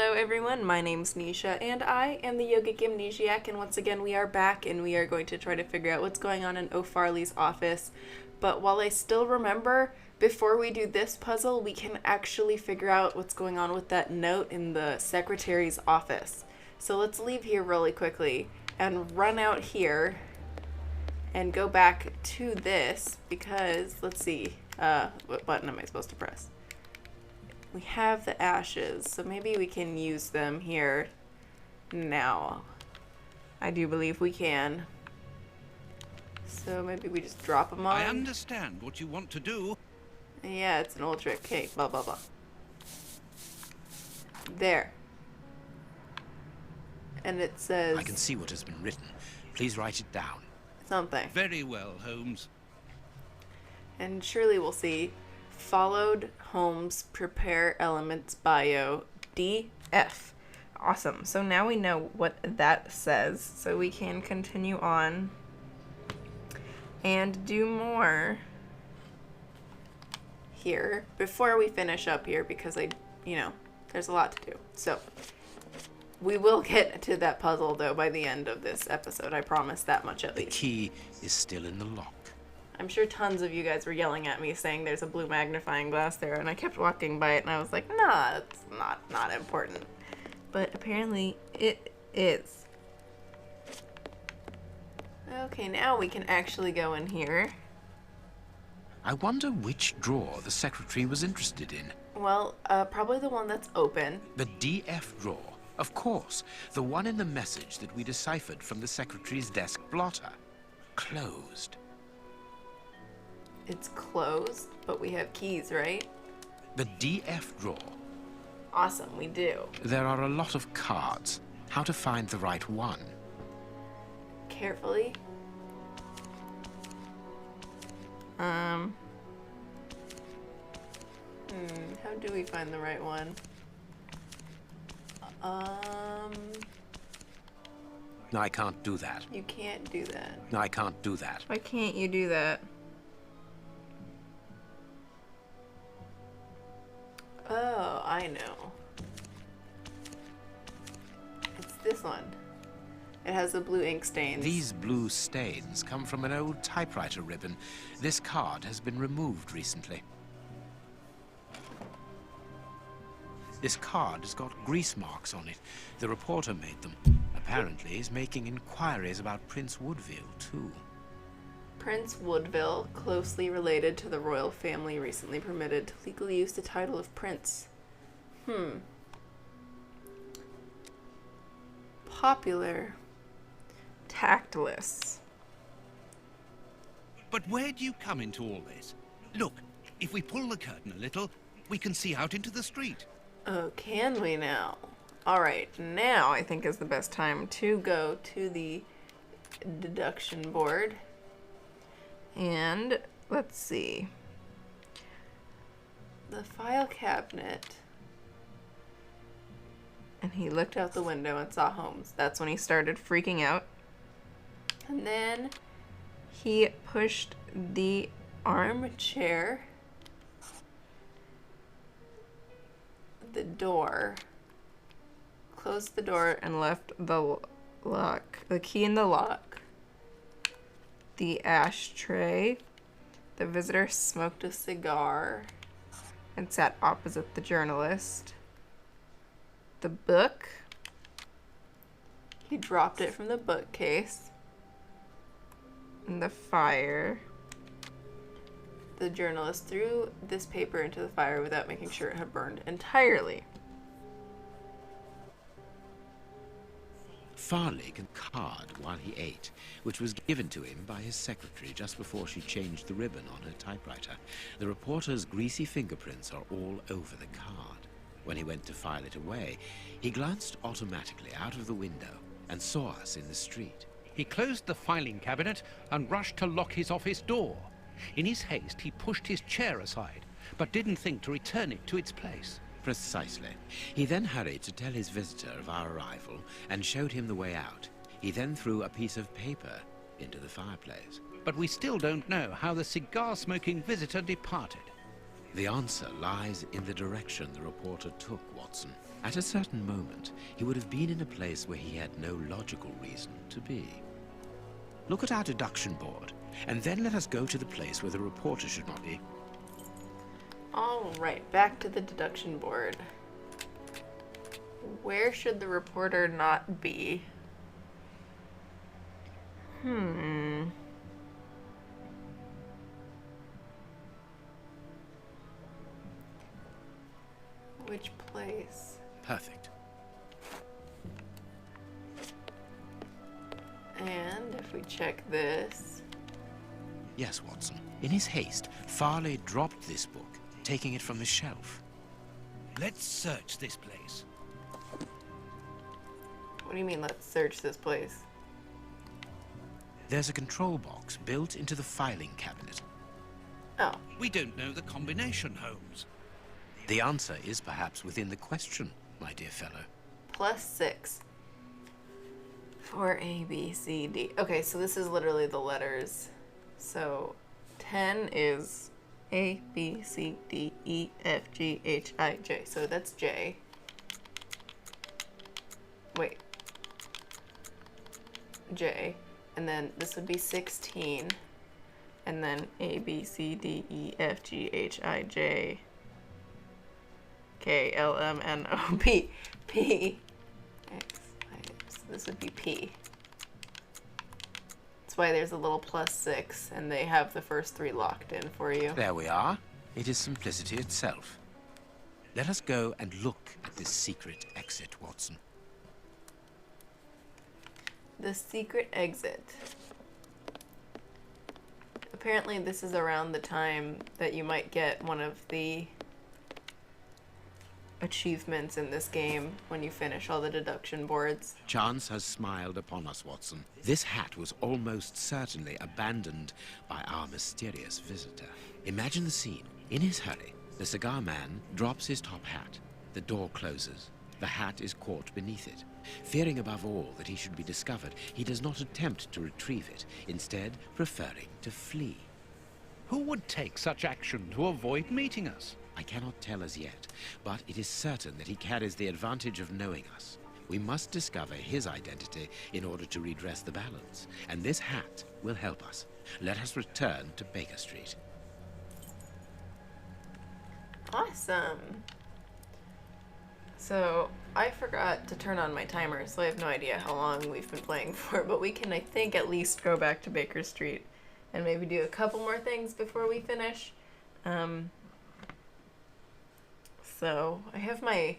Hello everyone, my name's Nisha and I am the YogicAmnesiac, and once again we are back and we are going to try to figure out what's going on in O'Farley's office. But while I still remember, before we do this puzzle, we can actually figure out what's going on with that note in the secretary's office. So let's leave here really quickly and run out here and go back to this because, let's see, what button am I supposed to press? We have the ashes, so maybe we can use them here now. I do believe we can. So maybe we just drop them on. I understand what you want to do. Yeah, it's an old trick. Okay, blah, blah, blah. There. And it says... I can see what has been written. Please write it down. Something. Very well, Holmes. And surely we'll see. Followed Holmes prepare elements bio DF. Awesome. So now we know what that says. So we can continue on and do more here before we finish up here because there's a lot to do. So we will get to that puzzle though by the end of this episode. I promise that much at least. The key is still in the lock. I'm sure tons of you guys were yelling at me saying there's a blue magnifying glass there, and I kept walking by it and I was like, nah, it's not important. But apparently it is. Okay, now we can actually go in here. I wonder which drawer the secretary was interested in. Well, probably the one that's open. The DF drawer. Of course. The one in the message that we deciphered from the secretary's desk blotter. Closed. It's closed, but we have keys, right? The DF drawer. Awesome, we do. There are a lot of cards. How to find the right one? Carefully. How do we find the right one? No, I can't do that. You can't do that. No, I can't do that. Why can't you do that? Oh, I know. It's this one. It has the blue ink stains. These blue stains come from an old typewriter ribbon. This card has been removed recently. This card has got grease marks on it. The reporter made them. Apparently, he's making inquiries about Prince Woodville, too. Prince Woodville, closely related to the royal family, recently permitted to legally use the title of prince. Popular. Tactless. But where do you come into all this? Look, if we pull the curtain a little, we can see out into the street. Oh, can we now? Alright, now I think is the best time to go to the deduction board. And let's see. The file cabinet. And he looked out the window and saw Holmes. That's when he started freaking out. And then he pushed the armchair, the door, closed the door and left the key in the lock. The ashtray. The visitor smoked a cigar and sat opposite the journalist. The book. He dropped it from the bookcase. And the fire. The journalist threw this paper into the fire without making sure it had burned entirely. Farley can card while he ate, which was given to him by his secretary just before she changed the ribbon on her typewriter. The reporter's greasy fingerprints are all over the card. When he went to file it away, he glanced automatically out of the window and saw us in the street. He closed the filing cabinet and rushed to lock his office door. In his haste, he pushed his chair aside, but didn't think to return it to its place. Precisely. He then hurried to tell his visitor of our arrival and showed him the way out. He then threw a piece of paper into the fireplace. But we still don't know how the cigar-smoking visitor departed. The answer lies in the direction the reporter took, Watson. At a certain moment, he would have been in a place where he had no logical reason to be. Look at our deduction board, and then let us go to the place where the reporter should not be. All right, back to the deduction board. Where should the reporter not be? Which place? Perfect. And if we check this... Yes, Watson. In his haste, Farley dropped this book, taking it from the shelf. Let's search this place. What do you mean, let's search this place? There's a control box built into the filing cabinet. Oh. We don't know the combination, Holmes. The answer is perhaps within the question, my dear fellow. +6 for A, B, C, D. Okay, so this is literally the letters. So 10 is A, B, C, D, E, F, G, H, I, J. So that's J. Wait. J. And then this would be 16. And then A, B, C, D, E, F, G, H, I, J, K, L, M, N, O, P. P. X, Y, so this would be P. That's why there's a little +6, and they have the first 3 locked in for you. There we are. It is simplicity itself. Let us go and look at this secret exit, Watson. The secret exit. Apparently this is around the time that you might get one of the achievements in this game when you finish all the deduction boards. Chance has smiled upon us, Watson. This hat was almost certainly abandoned by our mysterious visitor. Imagine the scene. In his hurry, the cigar man drops his top hat. The door closes. The hat is caught beneath it. Fearing above all that he should be discovered, he does not attempt to retrieve it, instead preferring to flee. Who would take such action to avoid meeting us? I cannot tell as yet, but it is certain that he carries the advantage of knowing us. We must discover his identity in order to redress the balance, and this hat will help us. Let us return to Baker Street. Awesome. So I forgot to turn on my timer, so I have no idea how long we've been playing for, but we can, I think, at least go back to Baker Street and maybe do a couple more things before we finish. So I have I'm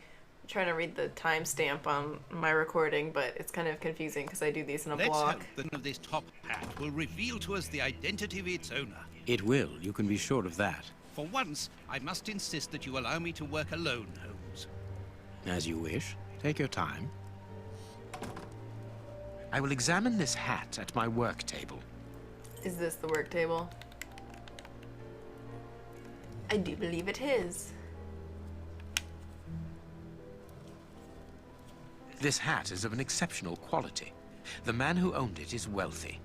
trying to read the timestamp on my recording, but it's kind of confusing because I do these in a Let's block. hope the name of this top hat will reveal to us the identity of its owner. It will, you can be sure of that. For once, I must insist that you allow me to work alone, Holmes. As you wish. Take your time. I will examine this hat at my work table. Is this the work table? I do believe it is. This hat is of an exceptional quality. The man who owned it is wealthy.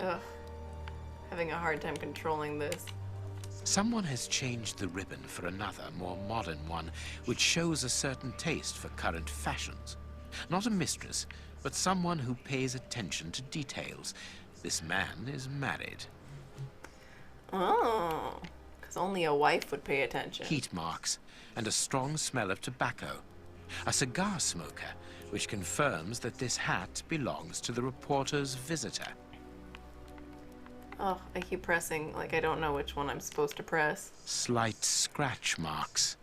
Ugh. Having a hard time controlling this. Someone has changed the ribbon for another, more modern one, which shows a certain taste for current fashions. Not a mistress, but someone who pays attention to details. This man is married. Oh, because only a wife would pay attention. Heat marks, and a strong smell of tobacco. A cigar smoker, which confirms that this hat belongs to the reporter's visitor. Oh, I keep pressing like I don't know which one I'm supposed to press. Slight scratch marks.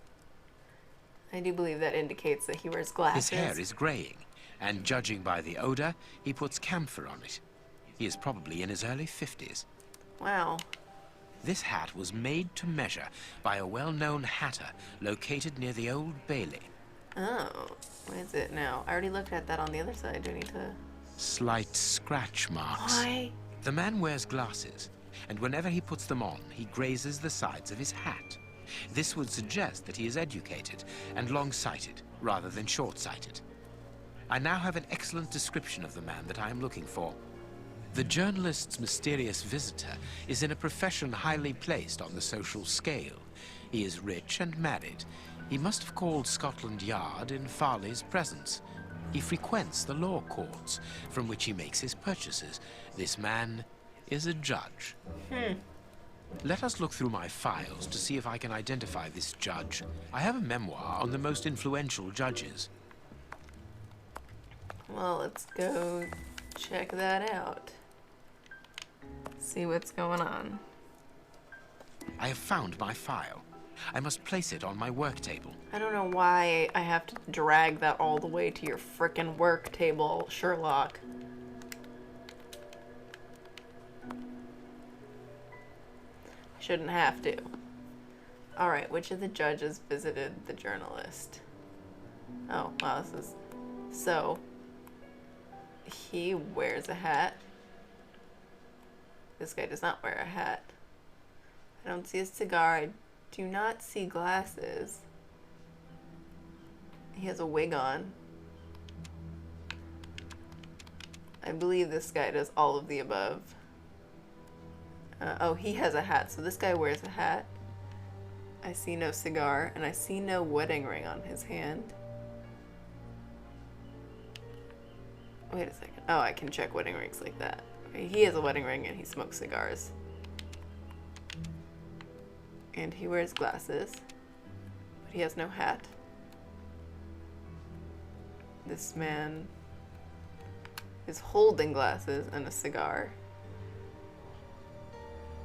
I do believe that indicates that he wears glasses. His hair is graying, and judging by the odor, he puts camphor on it. He is probably in his early 50s. Wow. This hat was made to measure by a well-known hatter located near the Old Bailey. Oh, what is it now? I already looked at that on the other side. Do I need to... Slight scratch marks. Why? The man wears glasses, and whenever he puts them on, he grazes the sides of his hat. This would suggest that he is educated and long-sighted, rather than short-sighted. I now have an excellent description of the man that I am looking for. The journalist's mysterious visitor is in a profession highly placed on the social scale. He is rich and married. He must have called Scotland Yard in Farley's presence. He frequents the law courts, from which he makes his purchases. This man is a judge. Let us look through my files to see if I can identify this judge. I have a memoir on the most influential judges. Well, let's go check that out. See what's going on. I have found my file. I must place it on my work table. I don't know why I have to drag that all the way to your frickin' work table, Sherlock. I shouldn't have to. Alright, which of the judges visited the journalist? Oh, wow, this is... So, he wears a hat. This guy does not wear a hat. I don't see a cigar. I do not see glasses. He has a wig on. I believe this guy does all of the above. Oh, he has a hat, so this guy wears a hat. I see no cigar, and I see no wedding ring on his hand. Wait a second. Oh, I can check wedding rings like that. Okay, he has a wedding ring and he smokes cigars. And he wears glasses, but he has no hat. This man is holding glasses and a cigar.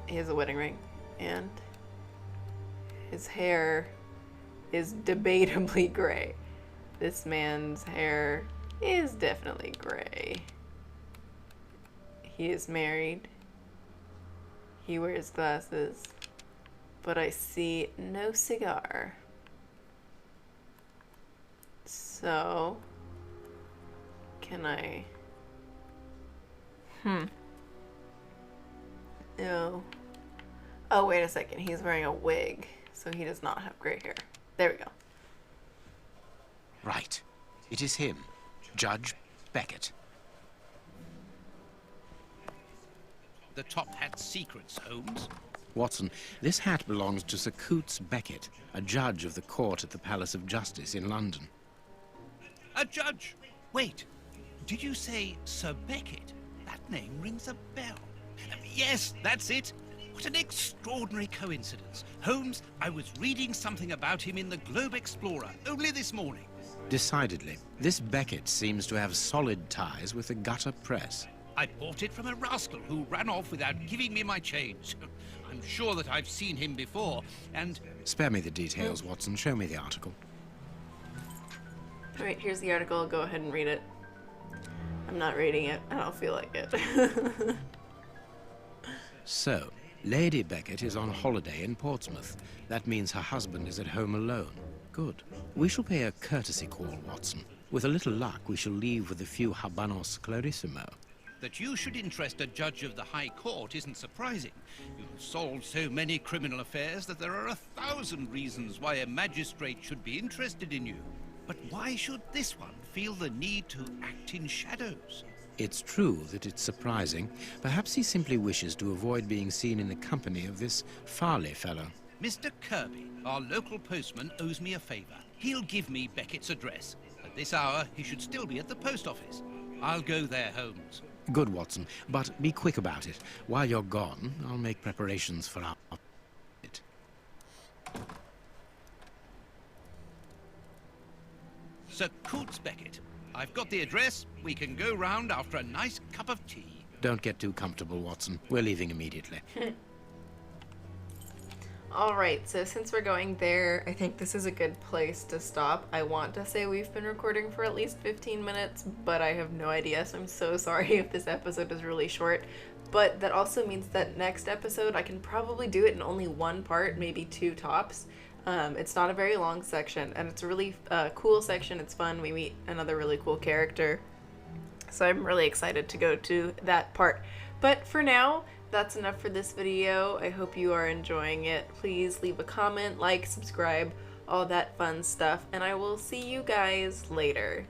He has a wedding ring, and his hair is debatably gray. This man's hair is definitely gray. He is married. He wears glasses. But I see no cigar. So, can I... No. Oh, wait a second. He's wearing a wig, so he does not have gray hair. There we go. Right. It is him, Judge Beckett. The top hat's secrets, Holmes. Watson, this hat belongs to Sir Coutts Beckett, a judge of the court at the Palace of Justice in London. A judge? Wait, did you say Sir Beckett? That name rings a bell. Yes, that's it. What an extraordinary coincidence. Holmes, I was reading something about him in the Globe Explorer only this morning. Decidedly, this Beckett seems to have solid ties with the gutter press. I bought it from a rascal who ran off without giving me my change. I'm sure that I've seen him before, and... Spare me the details, Watson. Show me the article. Alright, here's the article. Go ahead and read it. I'm not reading it. I don't feel like it. So, Lady Beckett is on holiday in Portsmouth. That means her husband is at home alone. Good. We shall pay a courtesy call, Watson. With a little luck, we shall leave with a few habanos clarissimo. That you should interest a judge of the High Court isn't surprising. You have solved so many criminal affairs that there are 1,000 reasons why a magistrate should be interested in you. But why should this one feel the need to act in shadows? It's true that it's surprising. Perhaps he simply wishes to avoid being seen in the company of this Farley fellow. Mr. Kirby, our local postman, owes me a favor. He'll give me Beckett's address. At this hour, he should still be at the post office. I'll go there, Holmes. Good, Watson, but be quick about it. While you're gone, I'll make preparations for our... Sir Coutts Beckett. I've got the address. We can go round after a nice cup of tea. Don't get too comfortable, Watson. We're leaving immediately. Alright, so since we're going there, I think this is a good place to stop. I want to say we've been recording for at least 15 minutes, but I have no idea, so I'm so sorry if this episode is really short. But that also means that next episode I can probably do it in only one part, maybe two tops. It's not a very long section, and it's a really cool section. It's fun. We meet another really cool character. So I'm really excited to go to that part. But for now, that's enough for this video. I hope you are enjoying it. Please leave a comment, like, subscribe, all that fun stuff, and I will see you guys later.